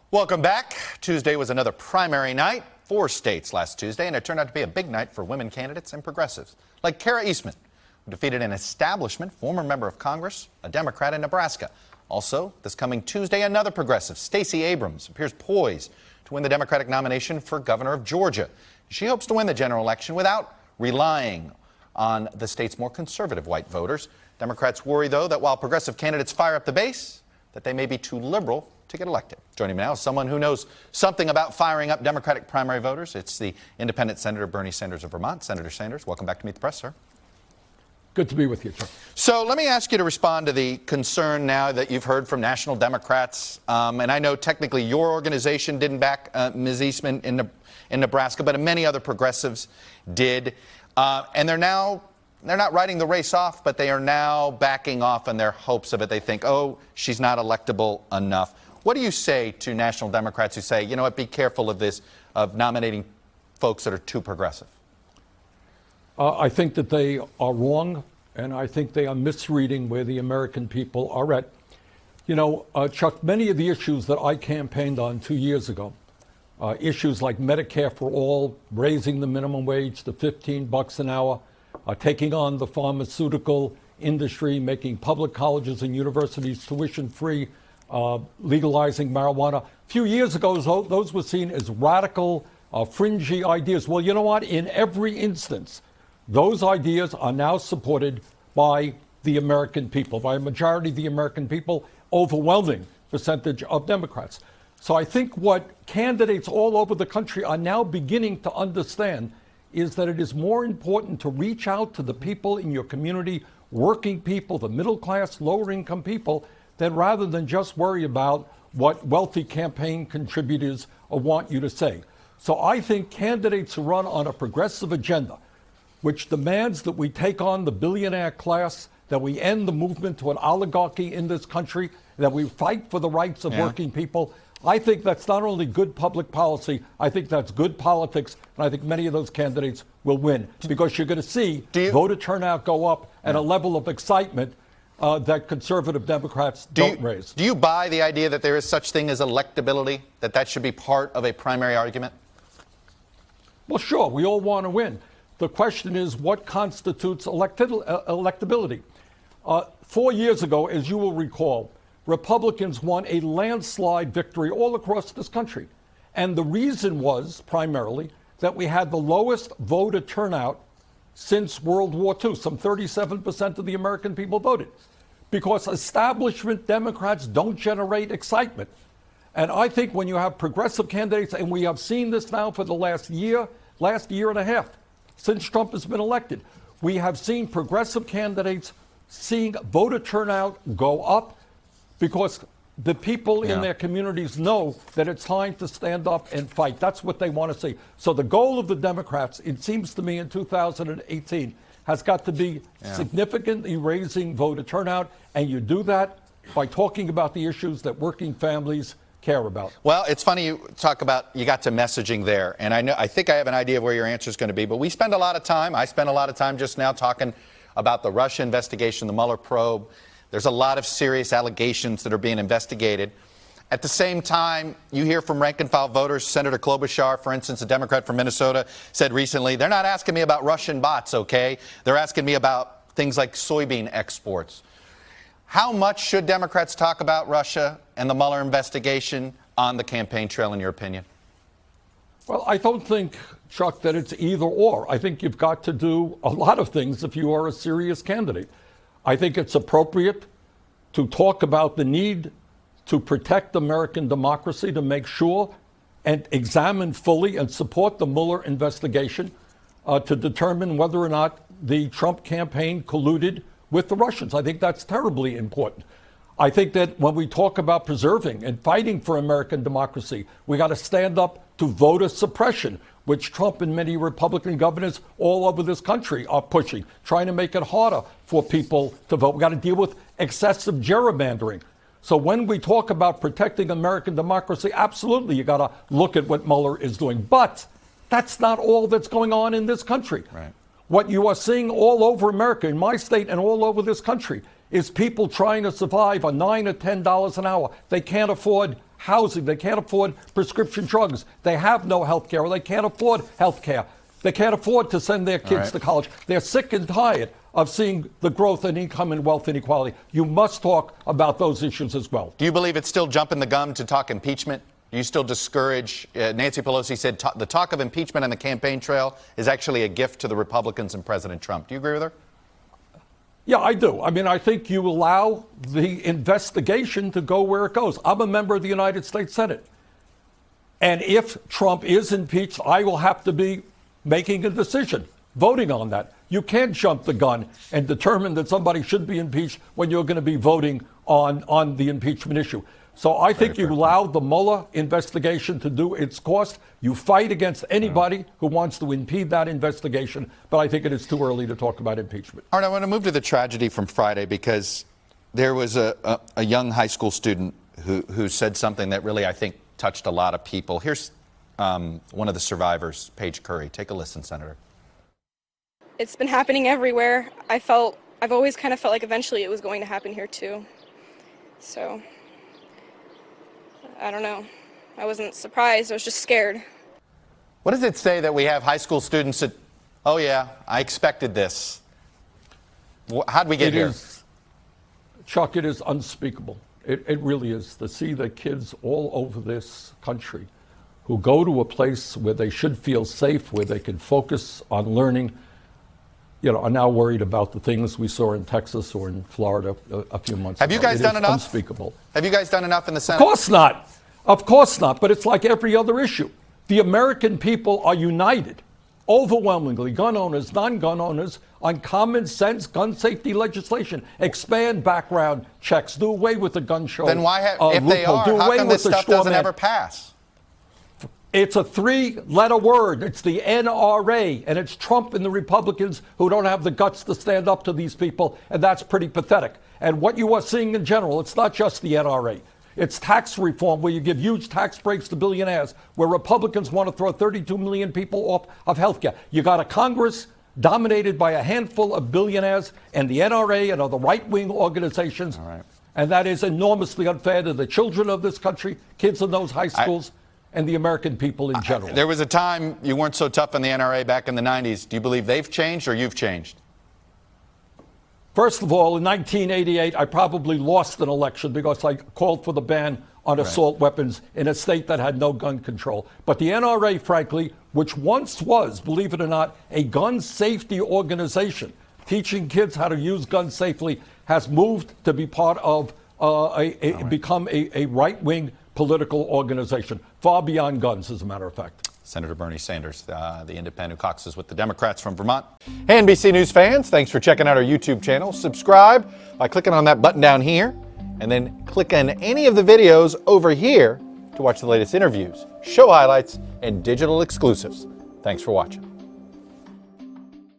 Welcome back. Tuesday was another primary night. 4 states last Tuesday, and it turned out to be a big night for women candidates and progressives, like Kara Eastman, who defeated an establishment former member of Congress, a Democrat in Nebraska. Also, this coming Tuesday, another progressive, Stacey Abrams, appears poised to win the Democratic nomination for governor of Georgia. She hopes to win the general election without relying on the state's more conservative white voters. Democrats worry, though, that while progressive candidates fire up the base, that they may be too liberal to get elected. Joining me now is someone who knows something about firing up Democratic primary voters. It's the independent Senator Bernie Sanders of Vermont. Senator Sanders, welcome back to Meet the Press, sir. Good to be with you, Chuck. So let me ask you to respond to the concern now that you've heard from national Democrats. And I know technically your organization didn't back Ms. Eastman in Nebraska, but many other progressives did. And they're not writing the race off, but they are now backing off in their hopes of it. They think, oh, she's not electable enough. What do you say to national Democrats who say, you know what, be careful of this, of nominating folks that are too progressive? I think that they are wrong, and I think they are misreading where the American people are at. You know, Chuck, many of the issues that I campaigned on 2 years ago, issues like Medicare for all, raising the minimum wage to $15 an hour, taking on the pharmaceutical industry, making public colleges and universities tuition-free, legalizing marijuana. A few years ago, those were seen as radical, fringy ideas. Well, you know what? In every instance, those ideas are now supported by the American people, by a majority of the American people, overwhelming percentage of Democrats. So I think what candidates all over the country are now beginning to understand is that it is more important to reach out to the people in your community, working people, the middle class, lower income people, that rather than just worry about what wealthy campaign contributors want you to say. So I think candidates who run on a progressive agenda, which demands that we take on the billionaire class, that we end the movement to an oligarchy in this country, that we fight for the rights of working people, I think that's not only good public policy, I think that's good politics, and I think many of those candidates will win, because you're going to see voter turnout go up at a level of excitement that conservative Democrats don't raise. Do you buy the idea that there is such thing as electability, that should be part of a primary argument? Well, sure, we all want to win. The question is, what constitutes electability? 4 years ago, as you will recall, Republicans won a landslide victory all across this country. And the reason was primarily that we had the lowest voter turnout since World War II. Some 37% of the American people voted, because establishment Democrats don't generate excitement. And I think when you have progressive candidates, and we have seen this now for the last year and a half, since Trump has been elected, we have seen progressive candidates seeing voter turnout go up, because the people in their communities know that it's time to stand up and fight. That's what they want to see. So the goal of the Democrats, it seems to me, in 2018 has got to be significantly raising voter turnout, and you do that by talking about the issues that working families care about. Well, it's funny you talk about, you got to messaging there, and I think I have an idea of where your answer is going to be, but we spend a lot of time, I spent a lot of time just now talking about the Russia investigation, the Mueller probe. There's a lot of serious allegations that are being investigated. At the same time, you hear from rank-and-file voters. Senator Klobuchar, for instance, a Democrat from Minnesota, said recently, they're not asking me about Russian bots, okay? They're asking me about things like soybean exports. How much should Democrats talk about Russia and the Mueller investigation on the campaign trail, in your opinion? Well, I don't think, Chuck, that it's either or. I think you've got to do a lot of things if you are a serious candidate. I think it's appropriate to talk about the need to protect American democracy, to make sure and examine fully and support the Mueller investigation to determine whether or not the Trump campaign colluded with the Russians. I think that's terribly important. I think that when we talk about preserving and fighting for American democracy, we got to stand up to voter suppression, which Trump and many Republican governors all over this country are pushing, trying to make it harder for people to vote. We got to deal with excessive gerrymandering. So when we talk about protecting American democracy, absolutely, you got to look at what Mueller is doing. But that's not all that's going on in this country. Right. What you are seeing all over America, in my state and all over this country, is people trying to survive on $9 or $10 an hour. They can't afford housing. They can't afford prescription drugs. They have no health care, or they can't afford health care. They can't afford to send their kids to college. They're sick and tired of seeing the growth in income and wealth inequality. You must talk about those issues as well. Do you believe it's still jumping the gun to talk impeachment? Do you still discourage? Nancy Pelosi said the talk of impeachment on the campaign trail is actually a gift to the Republicans and President Trump. Do you agree with her? Yeah, I do. I mean, I think you allow the investigation to go where it goes. I'm a member of the United States Senate. And if Trump is impeached, I will have to be making a decision, voting on that. You can't jump the gun and determine that somebody should be impeached when you're going to be voting on the impeachment issue. So I think you allow the Mueller investigation to do its course. You fight against anybody who wants to impede that investigation. But I think it is too early to talk about impeachment. All right, I want to move to the tragedy from Friday, because there was a young high school student who said something that really, I think, touched a lot of people. Here's one of the survivors, Paige Curry. Take a listen, Senator. It's been happening everywhere. I've always kind of felt like eventually it was going to happen here too. So, I don't know. I wasn't surprised, I was just scared. What does it say that we have high school students that, oh yeah, I expected this? How'd we get here? Chuck, it is unspeakable. It really is, to see the kids all over this country who go to a place where they should feel safe, where they can focus on learning, are now worried about the things we saw in Texas or in Florida a few months ago. Have you guys done enough? Unspeakable. Have you guys done enough in the Senate? Of course not. Of course not. But it's like every other issue. The American people are united, overwhelmingly, gun owners, non-gun owners, on common sense gun safety legislation. Expand background checks. Do away with the gun show. Then why if they are, how come this stuff doesn't ever pass? It's a three-letter word. It's the NRA, and it's Trump and the Republicans who don't have the guts to stand up to these people, and that's pretty pathetic. And what you are seeing in general, it's not just the NRA. It's tax reform, where you give huge tax breaks to billionaires, where Republicans want to throw 32 million people off of health care. You got a Congress dominated by a handful of billionaires and the NRA and other right-wing organizations. All right. And that is enormously unfair to the children of this country, kids in those high schools, and the American people in general. There was a time you weren't so tough on the NRA back in the 90s. Do you believe they've changed or you've changed? First of all, in 1988, I probably lost an election because I called for the ban on assault weapons in a state that had no gun control. But the NRA, frankly, which once was, believe it or not, a gun safety organization teaching kids how to use guns safely, has moved to be part of become a right-wing political organization, far beyond guns, as a matter of fact. Senator Bernie Sanders, the independent who caucuses with the Democrats from Vermont. Hey, NBC News fans, thanks for checking out our YouTube channel. Subscribe by clicking on that button down here, and then click on any of the videos over here to watch the latest interviews, show highlights, and digital exclusives. Thanks for watching.